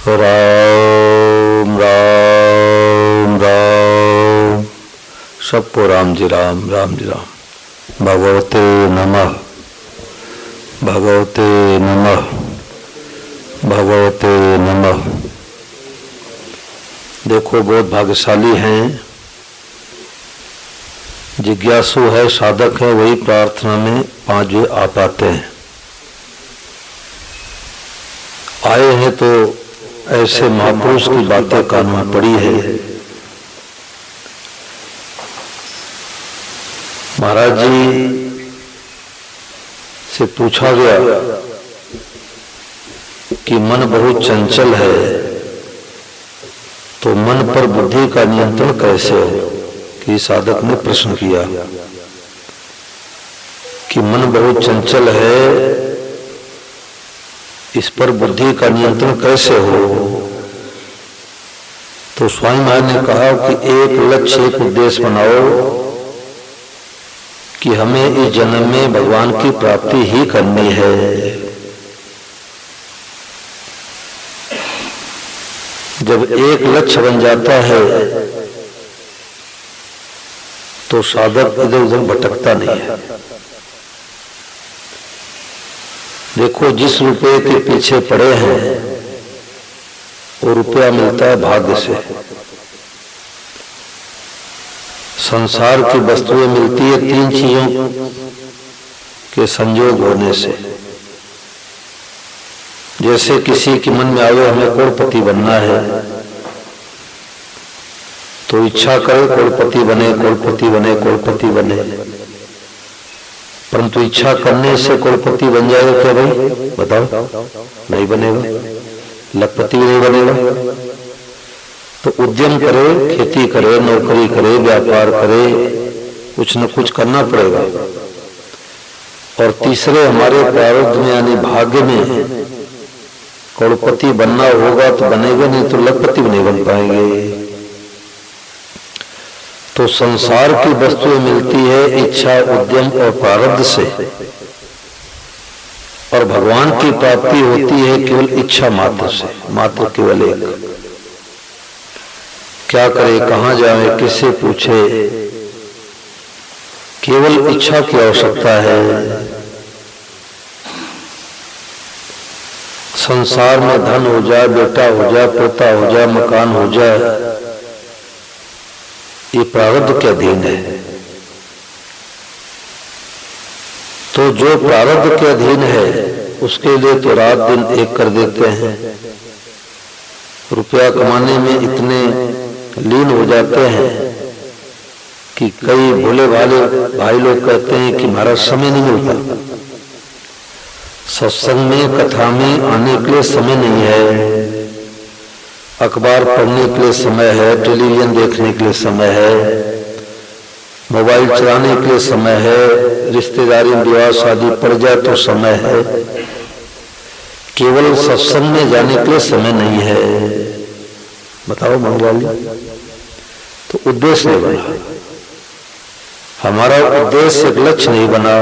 राम राम राम। सबको राम जी राम, राम जी राम। भगवते नमः, भगवते नमः, भगवते नमः। देखो, बहुत भाग्यशाली हैं, जिज्ञासु है, साधक है, वही प्रार्थना में 5 बजे आ पाते हैं। आए हैं तो ऐसे महापुरुष की बातें कान में पड़ी है। महाराज जी से पूछा गया कि मन बहुत चंचल है, तो मन पर बुद्धि का नियंत्रण कैसे हो? कि साधक ने प्रश्न किया कि मन बहुत चंचल है, इस पर बुद्धि का नियंत्रण कैसे हो? तो स्वामी महाराज ने कहा कि एक लक्ष्य, एक उद्देश्य बनाओ कि हमें इस जन्म में भगवान की प्राप्ति ही करनी है। जब एक लक्ष्य बन जाता है तो साधक इधर उधर भटकता नहीं है। देखो, जिस रुपये के पीछे पड़े हैं वो रुपया मिलता है भाग्य से। संसार की वस्तुएं मिलती है 3 चीजों के संयोग होने से। जैसे किसी के मन में आवे हमें करोड़पति बनना है, तो इच्छा करे करोड़पति बने, करोड़पति बने, करोड़पति बने। परंतु इच्छा करने से करोड़पति बन जाएगा क्या भाई? बताओ, नहीं बनेगा। लखपति भी नहीं बनेगा। तो उद्यम करे, खेती करे, नौकरी करे, व्यापार करे, कुछ न कुछ करना पड़ेगा। और तीसरे, हमारे प्रारब्ध में यानी भाग्य में करोड़पति बनना होगा तो बनेगा, नहीं तो लखपति भी नहीं बन पाएंगे। तो संसार की वस्तुएं मिलती है इच्छा, उद्यम और प्रारब्ध से, और भगवान की प्राप्ति होती है केवल इच्छा मात्र से, मात्र केवल एक। क्या करे, कहां जाए, किससे पूछे? केवल इच्छा की आवश्यकता है। संसार में धन हो जाए, बेटा हो जाए, पोता हो जाए, मकान हो जाए, ये प्रारब्ध के अधीन है। तो जो प्रारब्ध के अधीन है उसके लिए तो रात दिन एक कर देते हैं। रुपया कमाने में इतने लीन हो जाते हैं कि कई भोले भाले भाई लोग कहते हैं कि हमारा समय नहीं मिलता, सत्संग में, कथा में आने के लिए समय नहीं है, अखबार पढ़ने के लिए समय है, टेलीविजन देखने के लिए समय है, मोबाइल चलाने के लिए समय है, रिश्तेदारी विवाह शादी पड़ जाए तो समय है, केवल सत्संग में जाने के लिए समय नहीं है। बताओ मंगवाली, तो उद्देश्य नहीं बना, हमारा उद्देश्य एक लक्ष्य नहीं बना।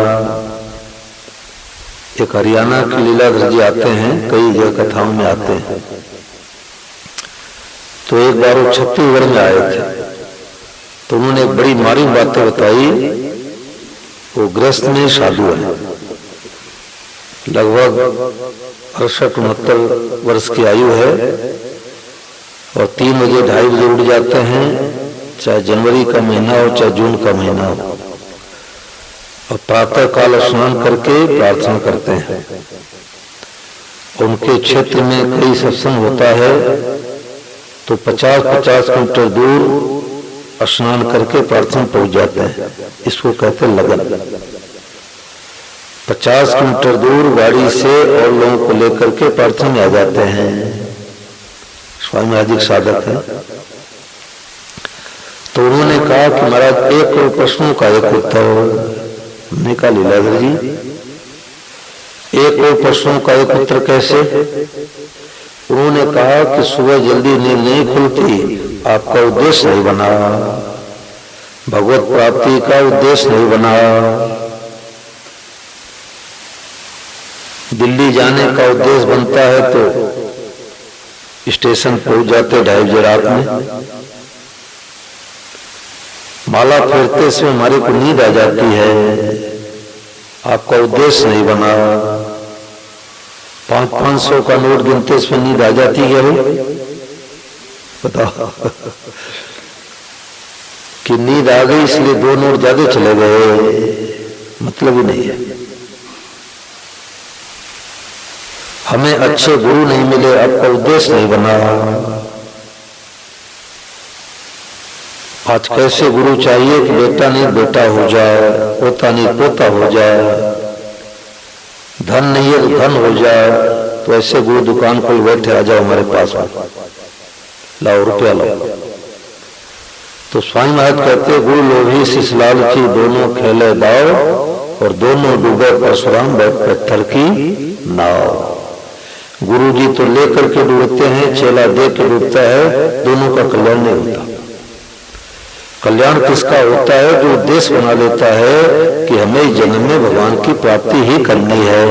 एक हरियाणा के लीलाधर जी आते हैं, कई जगह कथाओं में आते हैं। तो एक बार वो छत्तीसगढ़ में आए थे, तो उन्होंने एक बड़ी मारी बातें बताई। वो गृहस्थ में साधु है, लगभग 68-69 वर्ष की आयु है, और 3 बजे 2:30 बजे उठ जाते हैं, चाहे जनवरी का महीना हो चाहे जून का महीना हो, और प्रातः काल स्नान करके प्रार्थना करते हैं। उनके क्षेत्र में कई सत्संग होता है, तो 50-50 किलोमीटर दूर स्नान करके प्रार्थना पहुंच जाते हैं। इसको कहते हैं लगन। 50 किलोमीटर दूर गाड़ी से और लोगों को लेकर के प्रार्थना में आ जाते हैं। स्वामी अधिक साधक है। तो उन्होंने कहा कि महाराज 1 करोड़ प्रश्नों का एक उत्तर। हमने कहा लीलाधर जी 1 करोड़ प्रश्नों का एक उत्तर कैसे? उन्होंने कहा कि सुबह जल्दी नींद नहीं खुलती, आपका उद्देश्य नहीं बना, भगवत प्राप्ति का उद्देश्य नहीं बना, दिल्ली जाने का उद्देश्य बनता है तो स्टेशन पहुंच जाते 2:30 बजे रात में। माला फेरते से हमारे को नींद आ जाती है। आपका उद्देश्य नहीं बना। 500 का नोट गिनते इसमें नींद आ जाती है बताओ कि नींद आ गई इसलिए 2 नोट ज्यादा चले गए, मतलब ही नहीं है। हमें अच्छे गुरु नहीं मिले, आपका उद्देश्य नहीं बना। आज कैसे गुरु चाहिए कि बेटा नहीं बेटा हो जाए, पोता नहीं पोता हो जाए, धन नहीं है तो धन हो जाए। तो ऐसे गुरु दुकान खोल बैठे, आ जाओ हमारे पास में, लाओ रुपया लाओ। तो स्वामी महाराज कहते गुरु लोभी शिष लालची दोनों खेले दाव, और दोनों डूबे परशुराम बैठ पत्थर की नाव। गुरु जी तो लेकर के डूबते हैं, चेला दे के डूबता है, दोनों का कल्याण नहीं होता। कल्याण किसका होता है? जो उद्देश्य बना लेता है कि हमें इस जन्म में भगवान की प्राप्ति ही करनी है।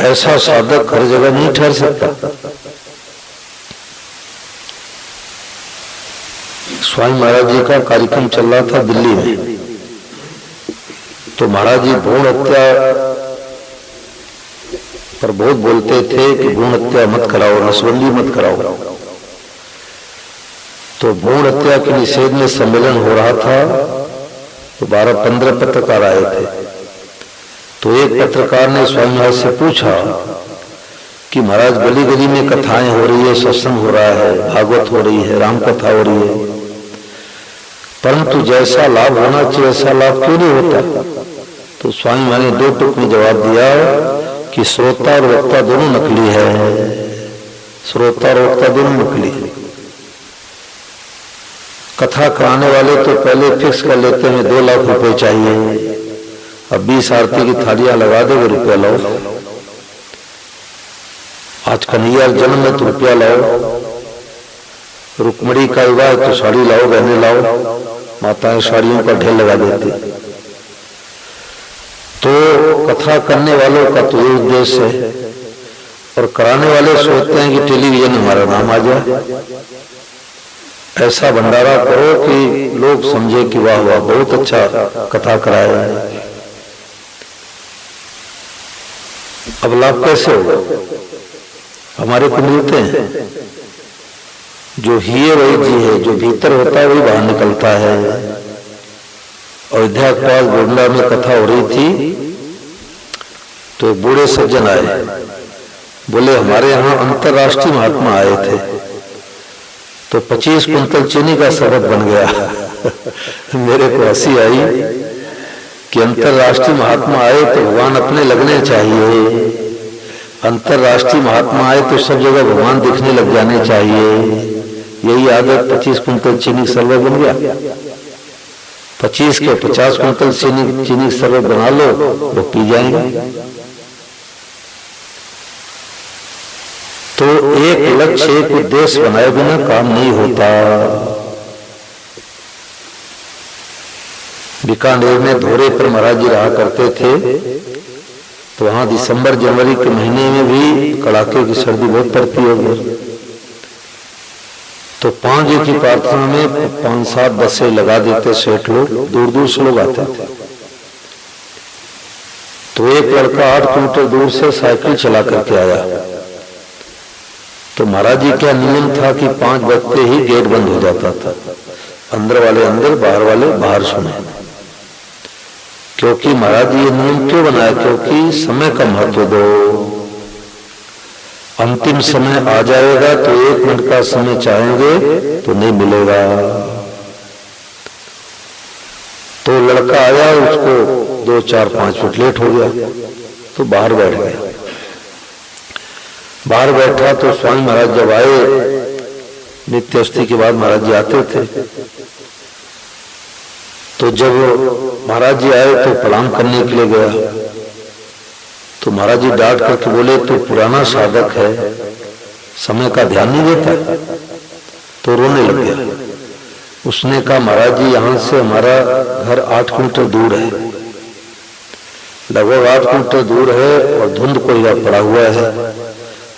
ऐसा साधक हर जगह नहीं ठहर सकता। स्वामी महाराज जी का कार्यक्रम चल रहा था दिल्ली में, तो महाराज जी भ्रूण हत्या पर बहुत बोलते थे कि भ्रूण हत्या मत कराओ, नसबंदी मत कराओ। तो भ्रूण हत्या के निषेध में सम्मेलन हो रहा था, तो 12-15 पत्रकार आए थे। तो एक पत्रकार ने स्वामी महाराज से पूछा कि महाराज गली गली में कथाएं हो रही है, सत्संग हो रहा है, भागवत हो रही है, राम कथा हो रही है, परंतु जैसा लाभ होना चाहिए वैसा लाभ क्यों नहीं होता? तो स्वामी महाराज ने 2 टुक में जवाब दिया कि श्रोता और वक्ता दोनों नकली है। श्रोता और वक्ता दोनों नकली है। कथा कराने वाले तो पहले फिक्स कर लेते हैं 2 लाख रुपए चाहिए, अब 20 आरती की थालियां लगा देंगे, रुपया लाओ। आज कन्हैया जन्म में तो रुपया लाओ, रुक्मणी का विवाह तो साड़ी लाओ, गहने लाओ, माताएं साड़ियों का ढेर लगा देती। तो कथा करने वालों का तो ये उद्देश्य है, और कराने वाले सोचते हैं कि टेलीविजन हमारा नाम आ जाए, ऐसा भंडारा करो कि लोग समझे कि वाह वाह बहुत अच्छा कथा कराया है। अब लाभ कैसे होगा? हमारे को मिलते हैं जो हिये वही जी है, जो भीतर होता है वही बाहर निकलता है। अयोध्या के पास गोंडा में कथा हो रही थी, तो एक बूढ़े सज्जन आए, बोले हमारे यहाँ अंतर्राष्ट्रीय महात्मा आए थे, तो 25 कुंतल चीनी का शरबत बन गया। मेरे को हंसी आई कि अंतर्राष्ट्रीय महात्मा आए तो भगवान अपने लगने चाहिए, अंतर्राष्ट्रीय महात्मा आए तो सब जगह भगवान दिखने लग जाने चाहिए। यही आदत 25 कुंतल चीनी शरबत बन गया। 25 के 50 कुंतल चीनी शरबत बना लो, वो पी जाएंगे। तो एक लक्ष्य एक उद्देश्य बनाए बिना काम नहीं होता। बीकानेर में धोरे पर महाराज जी रहा करते थे, तो वहां दिसंबर जनवरी के महीने में भी कड़ाके की सर्दी बहुत पड़ती होगी। तो 5 बजे की प्रार्थना में 5-7 बसें लगा देते सेठ लोग, दूर दूर से लोग आते थे। तो एक लड़का 8 किलोमीटर दूर से साइकिल चला करके आया। तो महाराज जी का नियम था कि 5 बजते ही गेट बंद हो जाता था, अंदर वाले अंदर, बाहर वाले बाहर सुने। क्योंकि महाराज जी ये नियम क्यों बनाया? क्योंकि समय का महत्व दो। अंतिम समय आ जाएगा तो 1 मिनट का समय चाहेंगे तो नहीं मिलेगा। तो लड़का आया, उसको 2-4-5 मिनट लेट हो गया, तो बाहर बैठ गया। बाहर बैठा तो स्वामी महाराज जब आए, नित्य अष्टमी के बाद महाराज जी आते थे, तो जब महाराज जी आए तो प्रणाम करने के लिए गया, तो महाराज जी डांट करके बोले तो पुराना साधक है, समय का ध्यान नहीं देता। तो रोने लग गया। उसने कहा महाराज जी यहाँ से हमारा घर 8 किलोमीटर दूर है, लगभग 8 किलोमीटर दूर है, और धुंध कोई यहाँ पड़ा हुआ है,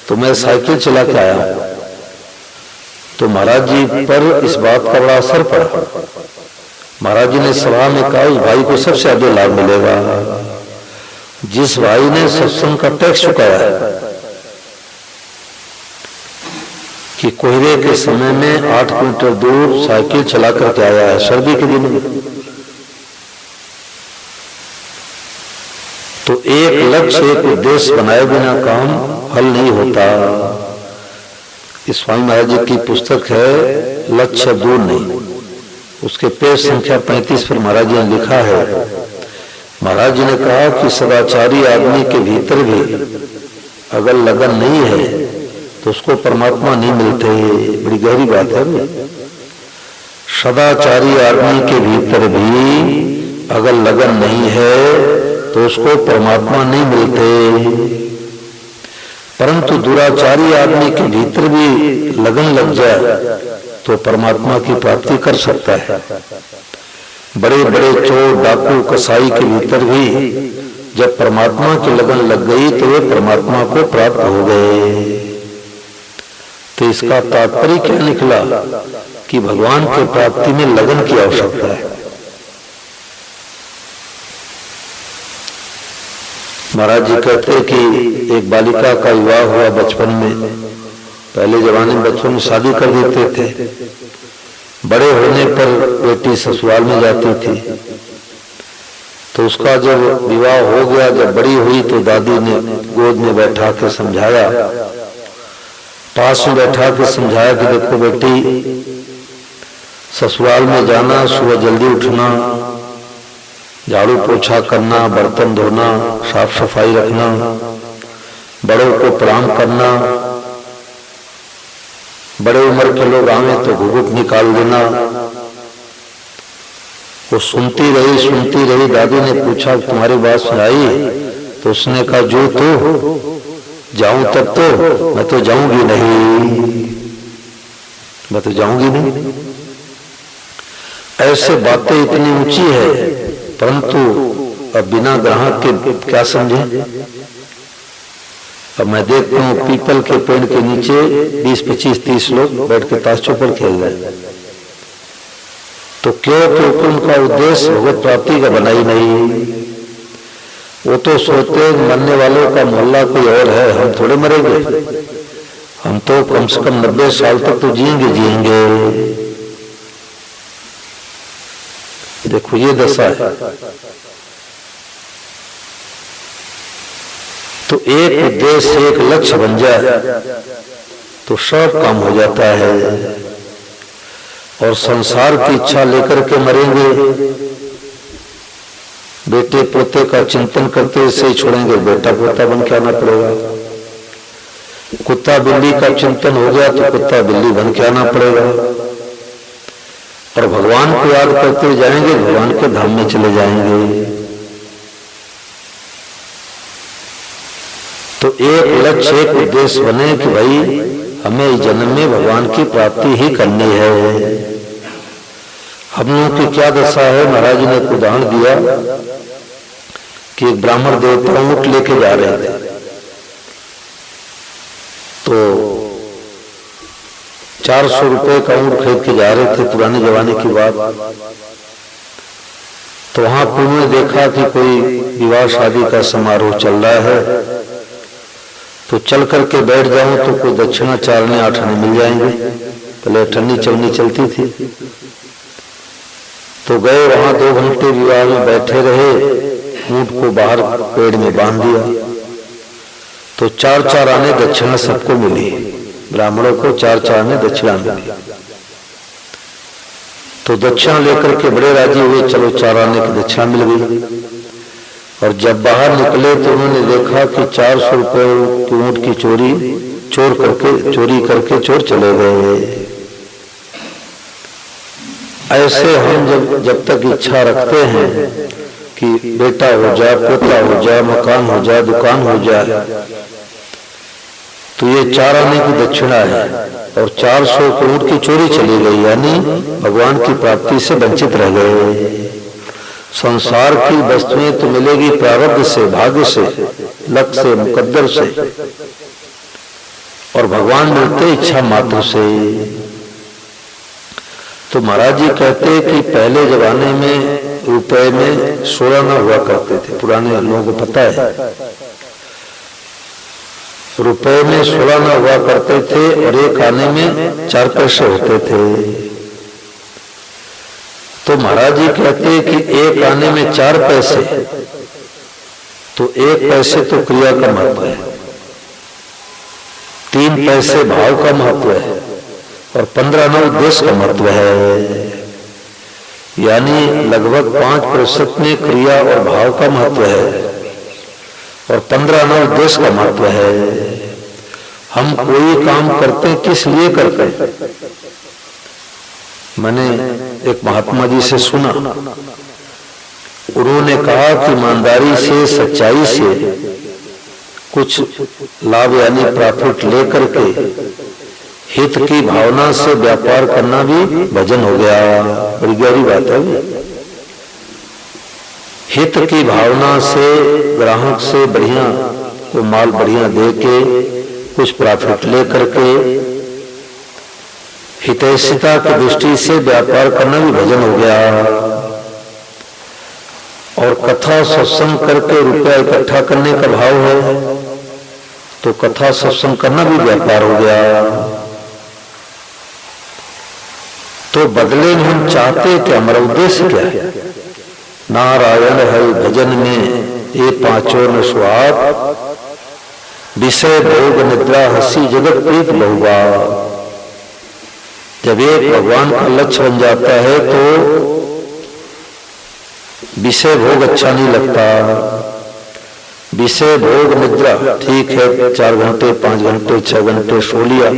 तो मैं साइकिल चला के आया। तो महाराज जी पर इस बात का बड़ा असर पड़ा। महाराज जी ने सभा में कहा उस भाई को सबसे ज्यादा लाभ मिलेगा जिस भाई ने सत्संग का टैक्स चुकाया है, कि कोहरे के समय में 8 किलोमीटर दूर साइकिल चला करके आया है सर्दी के दिन में। तो एक लक्ष्य एक उद्देश्य बनाए बिना काम हल नहीं होता। इस स्वामी महाराज जी की पुस्तक है लक्ष्य दूर नहीं, उसके पेज संख्या 35 पर महाराज जी ने लिखा है, महाराज जी ने कहा कि सदाचारी आदमी के भीतर भी अगर लगन नहीं है तो उसको परमात्मा नहीं मिलते। बड़ी गहरी बात है। सदाचारी आदमी के भीतर भी अगर लगन नहीं है तो उसको परमात्मा नहीं मिलते। परंतु दुराचारी आदमी के भीतर भी लगन लग जाए तो परमात्मा की प्राप्ति कर सकता है। बड़े बड़े चोर डाकू कसाई के भीतर भी जब परमात्मा की लगन लग गई तो वे परमात्मा को प्राप्त हो गए। तो इसका तात्पर्य क्या निकला कि भगवान की प्राप्ति में लगन की आवश्यकता है। महाराज जी कहते कि एक बालिका का विवाह हुआ बचपन में। पहले जमाने में बच्चों में शादी कर देते थे, बड़े होने पर बेटी ससुराल में जाती थी। तो उसका जब विवाह हो गया, जब बड़ी हुई तो दादी ने गोद में बैठा के समझाया, पास में बैठा के समझाया कि देखो बेटी, ससुराल में जाना, सुबह जल्दी उठना, झाड़ू पोछा करना, बर्तन धोना, साफ सफाई रखना, बड़ों को प्रणाम करना, बड़े उम्र के लोग आवे तो घुघुट निकाल देना। वो सुनती रही। दादी ने पूछा तुम्हारी बात सुनाई? तो उसने कहा जो तो जाऊं तब तो, मैं तो जाऊंगी नहीं। ऐसे बातें इतनी ऊंची है, परंतु अब बिना ग्राहक के क्या समझे। अब मैं देखता हूँ पीपल के पेड़ के नीचे 20, 25, 30 लोग बैठ के ताश चौपड़ खेल रहे। तो क्यों? क्योंकि उनका उद्देश्य भगवत प्राप्ति का बना ही नहीं। वो तो सोचते मरने वालों का मोहल्ला कोई और है, हम थोड़े मरेंगे, हम तो कम से कम 90 साल तक तो जिएंगे। देखो ये दशा है। तो एक उद्देश्य एक लक्ष्य बन जाए तो सब काम हो जाता है। और संसार की इच्छा लेकर के मरेंगे, बेटे पोते का चिंतन करते से ही छोड़ेंगे, बेटा पोता बन के आना पड़ेगा। कुत्ता बिल्ली का चिंतन हो गया तो कुत्ता बिल्ली बन के आना पड़ेगा। और भगवान को याद करते जाएंगे, भगवान के धाम में चले जाएंगे। तो एक लक्ष्य एक उद्देश्य बने कि भाई हमें इस जन्म में भगवान की प्राप्ति ही करनी है। हम लोगों की क्या दशा है? महाराज ने एक उदाहरण दिया कि एक ब्राह्मण देवता ऊंट लेके जा रहे थे। तो 400 रुपए का ऊंट खरीद के जा रहे थे, पुराने जमाने की बात। तो वहां पुण्य ने देखा कि कोई विवाह शादी का समारोह चल रहा है, तो चल करके बैठ जाऊं तो कोई दक्षिणा 4 आने 8 आने मिल जाएंगे। पहले अठन्नी चवनी चलती थी। तो गए वहां 2 घंटे विवाह में बैठे रहे, ऊंट को बाहर पेड़ में बांध दिया। तो 4 आने दक्षिणा सबको मिली, ब्राह्मणों को 4 आने दक्षिणा मिली। तो दक्षिणा लेकर के बड़े राजी हुए, चलो 4 आने की दक्षिणा मिल गई। और जब बाहर निकले तो उन्होंने देखा कि 400 रुपए की ऊंट की चोरी करके चोर चले गए। ऐसे हम जब तक इच्छा रखते हैं कि बेटा हो जाए, पोता हो जाए, मकान हो जाए, दुकान हो जाए, तो ये 4 आने की दक्षिणा है और 400 ऊंट की चोरी चली गई, यानी भगवान की प्राप्ति से वंचित रह गए। संसार की वस्तुएं तो मिलेगी प्रारब्ध से, भाग्य से, लक से, मुकद्दर से, और भगवान मिलते इच्छा मात्र से। तो महाराज जी कहते कि पहले जमाने में रुपए में 16 आना हुआ करते थे, पुराने लोगों को पता है। रुपए में 16 आना हुआ करते थे और एक आने में 4 पैसे होते थे। तो महाराज जी कहते कि एक आने में 4 पैसे, तो 1 पैसे तो क्रिया का महत्व है, 3 पैसे भाव का महत्व है और 15 आना उद्देश्य का महत्व है। यानी लगभग 5% में क्रिया और भाव का महत्व है और 15 आना उद्देश्य का महत्व है। हम कोई काम करते हैं किस लिए करते हैं? मैंने एक महात्मा जी से सुना, उन्होंने कहा कि ईमानदारी से, सच्चाई से कुछ लाभ यानी प्रॉफिट लेकर के हित की भावना से व्यापार करना भी भजन हो गया। बड़ी गहरी बात है। हित की भावना से ग्राहक से बढ़िया को माल बढ़िया दे के कुछ प्रॉफिट लेकर के हितैषिता की दृष्टि से व्यापार करना भी भजन हो गया। और कथा सत्संग करके रुपया इकट्ठा करने का भाव है तो कथा सत्संग करना भी व्यापार हो गया। तो बदले में हम चाहते कि हमारा उद्देश्य क्या है? नारायण हरि भजन में ये 5 न स्वाद, विषय भोग निद्रा हंसी जगत प्रीत बहुबा। जब एक भगवान का लक्ष्य बन जाता है तो विषय भोग अच्छा नहीं लगता। विषय भोग निद्रा ठीक है, 4 घंटे 5 घंटे 6 घंटे सो लिया,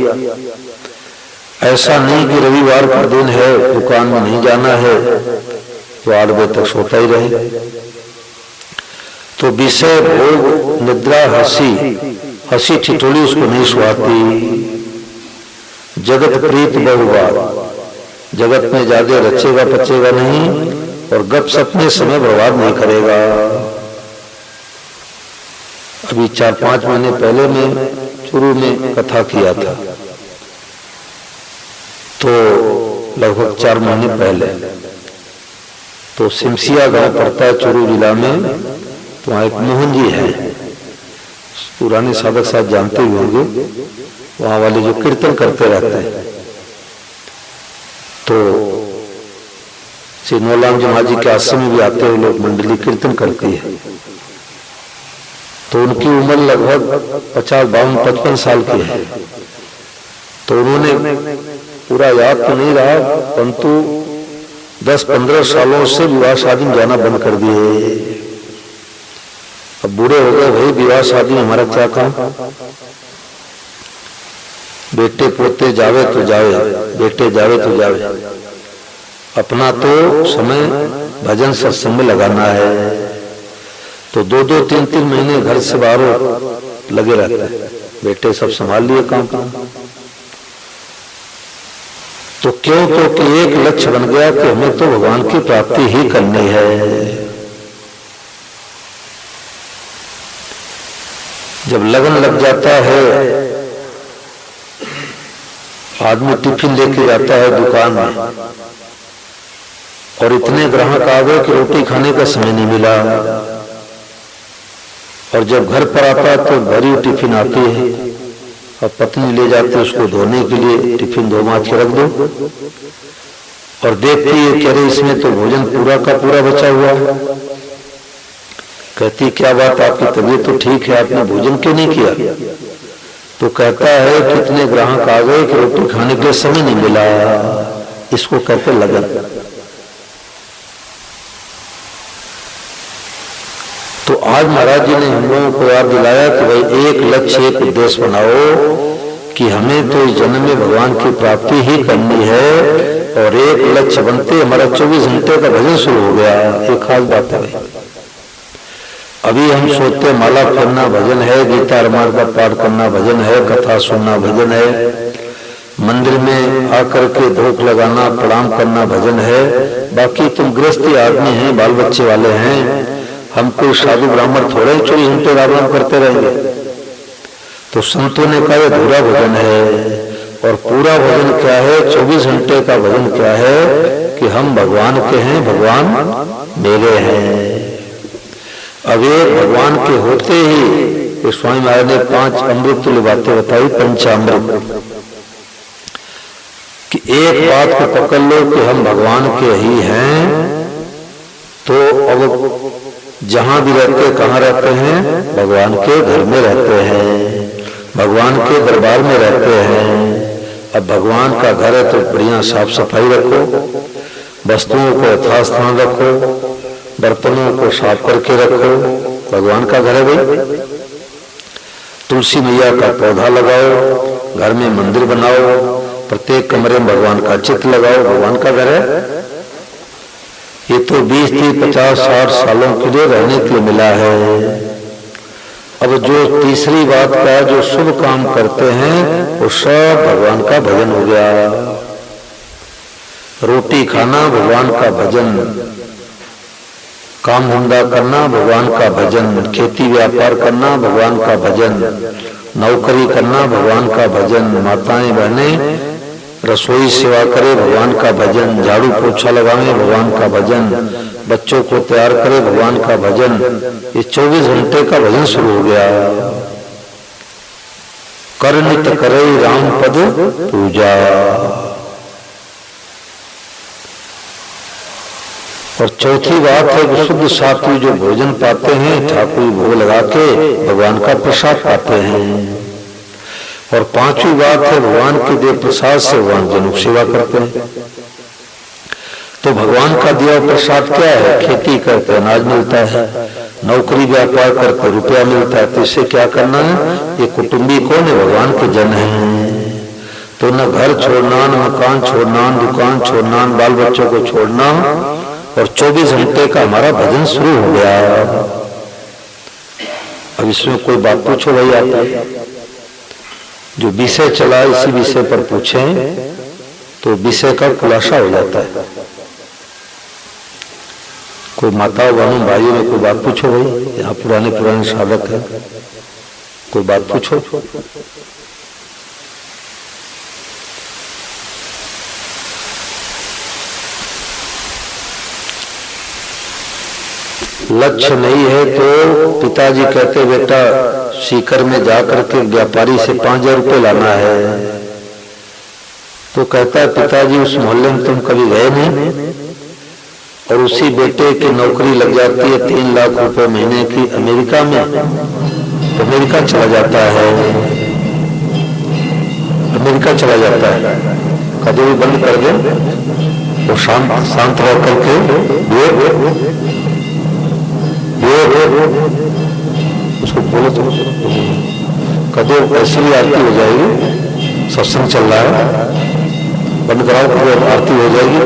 ऐसा नहीं कि रविवार का दिन है दुकान में नहीं जाना है तो 8 बजे तक सोता ही रहे। तो विषय भोग निद्रा हंसी ठिठोली उसको नहीं सुहाती। जगत प्रीत बहुबार, जगत में ज्यादा रचेगा पचेगा नहीं और गप सप में समय बर्बाद नहीं करेगा। अभी 4-5 महीने पहले मैं शुरू में कथा किया था, तो लगभग 4 महीने पहले, तो सिमसिया गांव पड़ता है चूरू जिला में। तो वहाँ एक मोहन जी है, पुराने साधक साहब जानते ही होंगे, वहां वाले जो कीर्तन करते रहते हैं। तो श्री नौलाम जी महाराज जी के आश्रम में भी आते हुए लोग मंडली कीर्तन करती है। तो उनकी उम्र लगभग 50-52-55 साल की है। तो उन्होंने पूरा याद तो नहीं रहा, परंतु 10-15 सालों से विवाह शादी में जाना बंद कर दिए। अब बूढ़े हो गए, भाई विवाह शादी में हमारा क्या काम? बेटे पोते जावे तो जावे, बेटे जावे तो जावे, अपना तो समय भजन सत्संग में लगाना है। तो 2-2, 3-3 महीने घर से बाहर लगे रहते हैं, बेटे सब संभाल लिए काम। तो क्यों? तो कि एक लक्ष्य बन गया कि हमें तो भगवान की प्राप्ति ही करनी है। जब लगन लग जाता है, आदमी टिफिन लेके जाता है दुकान में और इतने ग्राहक आ गए कि रोटी खाने का समय नहीं मिला। और जब घर पर आता तो भरी टिफिन आती है और पत्नी ले जाती है उसको धोने के लिए, टिफिन धो माज के रख दो, और देखती है कि अरे इसमें तो भोजन पूरा का पूरा बचा हुआ है। कहती क्या बात, आपकी तबीयत तो ठीक है, आपने भोजन क्यों नहीं किया? तो कहता है कितने ग्राहक आ गए कि रोटी खाने के लिए समय नहीं मिला। इसको कहते लगन। तो आज महाराज जी ने हम लोगों को याद दिलाया कि भाई एक लक्ष्य एक उद्देश्य बनाओ कि हमें तो इस जन्म में भगवान की प्राप्ति ही करनी है। और एक लक्ष्य बनते हमारा 24 घंटे का भजन शुरू हो गया। एक खास बात है भाई, अभी हम सोचते माला फेरना भजन है, गीता रामायण का पाठ करना भजन है, कथा सुनना भजन है, मंदिर में आकर के धूप लगाना, प्रणाम करना भजन है। बाकी तुम गृहस्थी आदमी हैं, बाल बच्चे वाले हैं, हम कोई साधु ब्राह्मण थोड़े 24 घंटे राम राम करते रहेंगे। तो संतों ने कहा यह अधूरा भजन है। और पूरा भजन क्या है? 24 घंटे का भजन क्या है कि हम भगवान के हैं, भगवान मेरे हैं। अब एक भगवान के होते ही स्वामी महाराज ने 5 अमृत तुल्य बातें बताई, पंचामृत, कि एक बात को पकड़ लो कि हम भगवान के ही हैं, तो अब जहां भी रहते, कहां रहते हैं? भगवान के घर में रहते हैं, भगवान के दरबार में रहते हैं। अब भगवान का घर है तो बढ़िया साफ सफाई रखो, वस्तुओं को यथास्थान रखो, बर्तनों को साफ करके रखो, भगवान का घर है भाई। तुलसी मैया का पौधा लगाओ, घर में मंदिर बनाओ, प्रत्येक कमरे में भगवान का चित्र लगाओ, भगवान का घर है। ये तो 20, 30, 50, 60 सालों के लिए रहने के लिए मिला है। अब जो तीसरी बात का जो शुभ काम करते हैं वो सब भगवान का भजन हो गया। रोटी खाना भगवान का भजन, काम धंधा करना भगवान का भजन, खेती व्यापार करना भगवान का भजन, नौकरी करना भगवान का भजन, माताएं बहनें रसोई सेवा करे भगवान का भजन, झाड़ू पोछा लगावे भगवान का भजन, बच्चों को तैयार करे भगवान का भजन। ये 24 घंटे का भजन शुरू हो गया। कर नित करे राम पद पूजा। और चौथी बात है कि शुद्ध सात्विक जो भोजन पाते हैं, ठाकुर भोग लगा के भगवान का प्रसाद पाते हैं। और 5वीं बात है भगवान के दे प्रसाद से भगवान जनों की सेवा करते हैं। तो भगवान का दिया प्रसाद क्या है? खेती करते अनाज मिलता है, नौकरी व्यापार करते रुपया मिलता है। तो इससे क्या करना है? ये कुटुंबी कौन है? भगवान के जन हैं। तो न घर छोड़ना, न मकान छोड़ना, दुकान छोड़ना, बाल बच्चों को छोड़ना, और 24 घंटे का हमारा भजन शुरू हो गया। अब इसमें कोई बात पूछो भाई, आप जो विषय चला इसी विषय पर पूछें तो विषय का खुलासा हो जाता है। कोई माताओं बहनों भाइयों में कोई बात पूछो भाई, यहाँ पुराने साधक है, कोई बात पूछो। लक्ष्य नहीं है तो पिताजी कहते बेटा सीकर में जाकर के व्यापारी से 5000 रुपये लाना है। तो कहता है पिताजी उस मोहल्ले में तुम कभी गए नहीं, और उसी बेटे की नौकरी लग जाती है 3 लाख रुपए महीने की अमेरिका में, तो अमेरिका चला जाता है, अमेरिका चला जाता है। कभी भी बंद कर दे वो शांत रह करके उसको बोलो तो कदे ऐसी भी आरती हो जाएगी, सत्संग चल रहा है, बंद कराओ, कदे आरती हो जाएगी।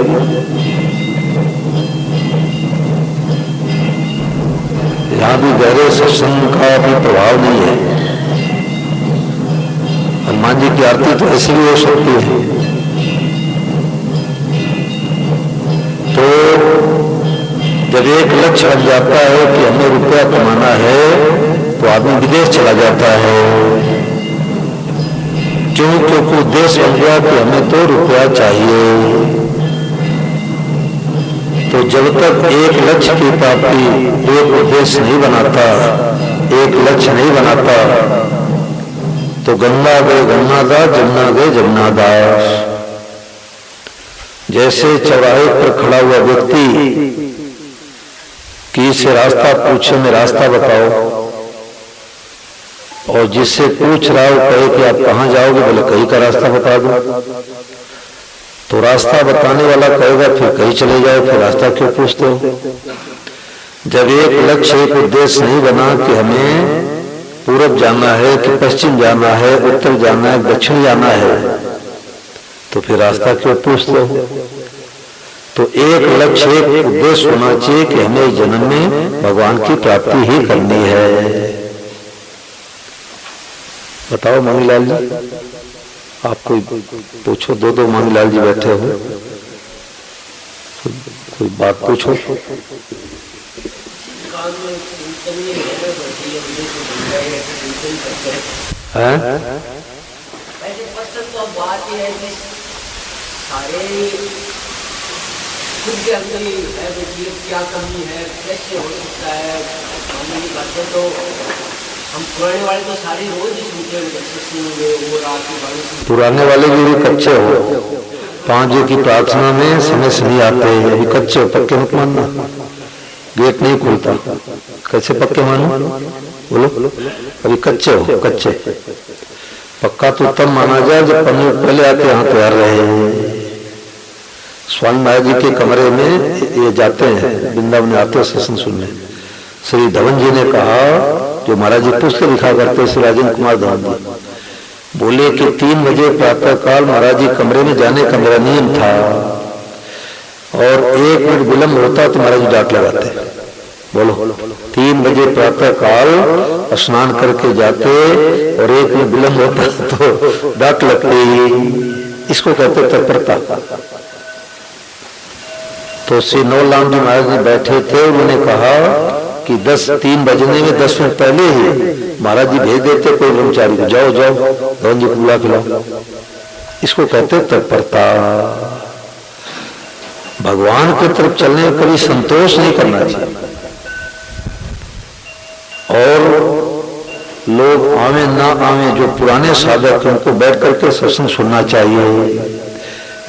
यहाँ भी गहरे सत्संग का भी प्रभाव नहीं है। हनुमान जी की आरती तो ऐसी भी हो सकती है। तो जब एक लक्ष्य बन जाता है कि हमें रुपया कमाना है तो आदमी विदेश चला जाता है। क्यों? क्योंकि उद्देश्य बन गया कि हमें तो रुपया चाहिए। तो जब तक एक लक्ष्य की प्राप्ति, एक उद्देश्य नहीं बनाता, एक लक्ष्य नहीं बनाता, तो गंगा गए गंगादास, जमुना गए जमुनादास। जैसे चौराहे पर खड़ा हुआ व्यक्ति कि इससे रास्ता पूछे, में रास्ता बताओ, और जिससे पूछ रहा हो कहे कि आप कहां जाओगे, बोले कहीं का रास्ता बता दो, तो रास्ता बताने वाला कहेगा फिर कहीं चले जाओ, फिर रास्ता क्यों पूछते हो? जब एक लक्ष्य, एक उद्देश्य नहीं बना कि हमें पूरब जाना है कि पश्चिम जाना है, उत्तर जाना है, दक्षिण जाना है, तो फिर रास्ता क्यों पूछते हो? तो एक लक्ष्य, एक उद्देश्य होना चाहिए कि हमें जन्म में भगवान की प्राप्ति ही करनी है। बताओ मम्मीलाल जी, आप कोई पूछो, दो मांगलाल जी बैठे हो, कोई बात पूछो। हैं? तो बात यह है कि सारे खुद के अंदर ही है देखिए क्या कमी है, कैसे हो सकता है। मामूली बातें तो हम पुराने वाले तो सारे रोज ही सुनते हैं, वो रात की बातें। पुराने वाले भी कच्चे हो, 5 बजे की प्रार्थना में समय से नहीं आते, अभी कच्चे हो, पक्के मत मानना, गेट नहीं खुलता। कैसे पक्के मानो? बोलो, अभी कच्चे हो, कच्चे। पक्का तो तब माना जाए जब 5 मिनट पहले आके यहाँ तैयार रहे। स्वामी महाराज जी के कमरे में ये जाते हैं, वृंदावन में आते हैं सत्संग सुनने। श्री धवन जी ने कहा, जो महाराज जी पुस्तक लिखा करते श्री राजेंद्र कुमार धवन जी, बोले कि 3 बजे प्रातः काल महाराज जी कमरे में जाने का मेरा नियम था, और 1 मिनट विलम्ब होता तो महाराज जी डांट लगाते। बोलो, 3 बजे प्रातः काल स्नान करके जाते और 1 मिनट विलम्ब होता तो डांट लगती। इसको कहते तत्परता। तो श्री नौलाम जी महाराज जी बैठे थे, उन्होंने कहा कि 3 बजने में 10 मिनट पहले ही महाराज जी भेज देते कोई ब्रह्मचारी को, जाओ जाओ धवन जी बुला के लाओ। इसको कहते तत्परता। भगवान की तरफ चलने में कभी संतोष नहीं करना चाहिए। और लोग आवे ना आवे, जो पुराने साधक हैं उनको बैठ करके सत्संग सुनना चाहिए।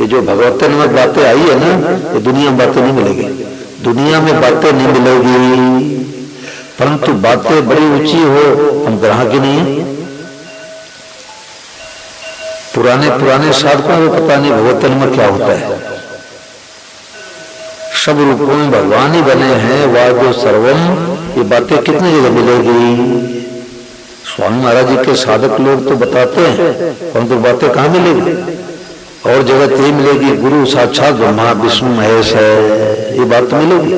ये जो भगवतन में बातें आई है ना, ये दुनिया में बातें नहीं मिलेगी, दुनिया में बातें नहीं मिलेगी, परंतु बातें बड़ी ऊंची हो, हम ग्राहक ही नहीं। पुराने साधकों को पता नहीं भगवतन में क्या होता है। सब रूपों में भगवान ही बने हैं, वादो सर्वम, ये बातें कितनी जगह मिलेगी? स्वामी महाराज जी के साधक लोग तो बताते हैं, परंतु बातें कहाँ मिलेगी? और जगत ये मिलेगी गुरु साक्षात ब्रह्मा विष्णु महेश है, ये बात तो मिलेगी।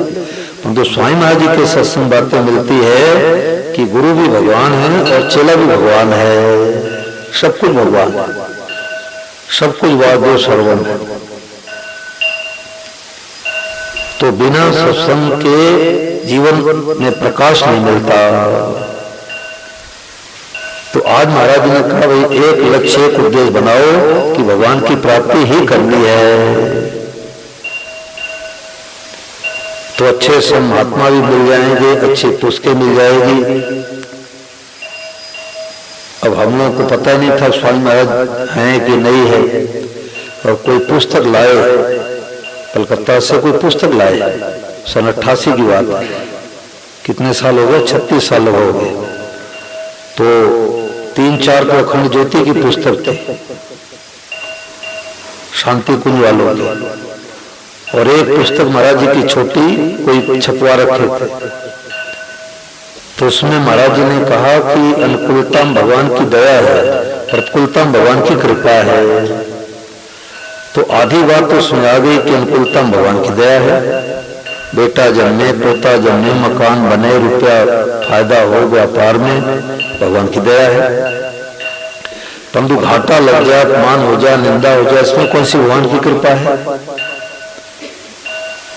परंतु स्वामी महाराज जी के सत्संग बातें मिलती है कि गुरु भी भगवान है और चेला भी भगवान है, सब कुछ भगवान, सब कुछ वादो सर्वम है। तो बिना सत्संग के जीवन में प्रकाश नहीं मिलता। तो आज महाराज जी ने कहा, भाई एक लक्ष्य, एक उद्देश्य बनाओ कि भगवान की प्राप्ति ही करनी है। तो अच्छे सब महात्मा भी मिल जाएंगे, अच्छी पुस्तकें मिल जाएगी। अब हम लोगों को पता ही नहीं था स्वामी महाराज हैं कि नहीं है, और कोई पुस्तक लाए, कलकत्ता से कोई पुस्तक लाए, सन 88 की बात, कितने साल हो गए? 36 साल हो गए। तो 3-4 को अखंड ज्योति की पुस्तक थी, शांति कुंज वालों की, और एक पुस्तक महाराज जी की छोटी कोई छपवा रखे थे। तो उसमें महाराज जी ने कहा कि अनुकूलता भगवान की दया है, प्रतिकूलता भगवान की कृपा है। तो आधी बात तो सुना गई कि अनुकूलता भगवान की दया है, बेटा जन्मे, पोता जन्मे, मकान बने, रुपया फायदा हो व्यापार में, भगवान की दया है। परंतु घाटा लग जाए, अपमान हो जाए, निंदा हो जाए, इसमें कौन सी भगवान की कृपा है?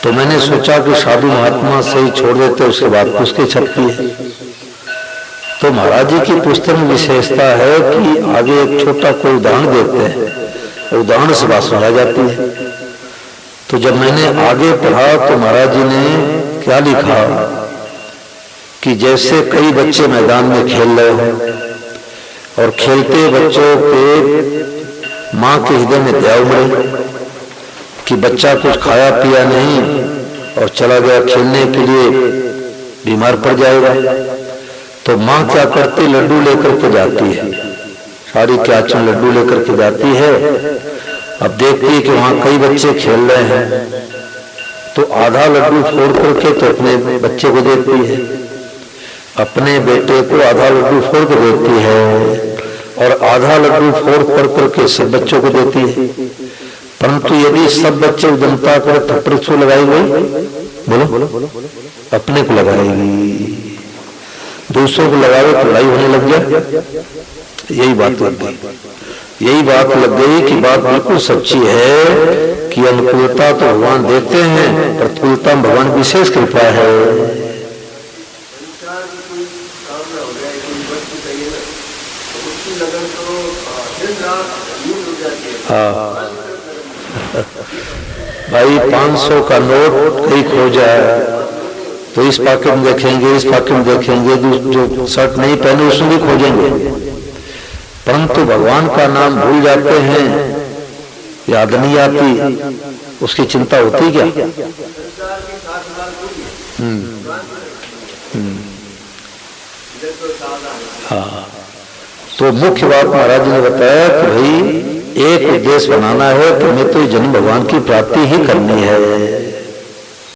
तो मैंने सोचा कि साधु महात्मा से ही छोड़ देते, उसके बाद पुस्तकें छपती है। तो महाराज जी की पुस्तक में विशेषता है कि आगे एक छोटा कोई उदाहरण देते हैं, उदाहरण से बात समझ जाती है। तो जब मैंने आगे पढ़ा तो महाराज जी ने क्या लिखा कि जैसे कई बच्चे मैदान में खेल रहे हो और खेलते बच्चों के माँ के हृदय में दया उमड़े कि बच्चा कुछ खाया पिया नहीं और चला गया खेलने के लिए, बीमार पड़ जाएगा। तो माँ क्या करती, लड्डू लेकर के जाती है, साड़ी के आंचल लड्डू लेकर के जाती है। अब देखती है कि वहां कई बच्चे खेल रहे हैं, तो आधा लड्डू फोड़ करके तो अपने बच्चे को देती है, अपने बेटे को आधा लड्डू फोड़ कर देती है, और आधा लड्डू फोड़ करके सब बच्चों को देती है। परंतु यदि सब बच्चे जनता को थप्पड़ से लगाई गई, बोलो अपने को लगाएगी, दूसरों को लगावे तो लड़ाई होने लग जाए, यही बात होती है। यही बात लग गई कि बात बिल्कुल सच्ची है कि अनुकूलता तो भगवान देते हैं, प्रतिकूलता में भगवान विशेष कृपा है। हाँ भाई, 500 का नोट कहीं खो जाए तो इस पॉकेट में देखेंगे, इस पॉकेट में देखेंगे, जो शर्ट नहीं पहने उसमें भी खोजेंगे, परंतु भगवान का नाम भूल जाते हैं, याद नहीं आती, उसकी चिंता होती क्या? हाँ, तो मुख्य बात महाराज जी ने बताया कि भाई एक उद्देश्य बनाना है, तो मैं तो जन्म भगवान की प्राप्ति ही करनी है।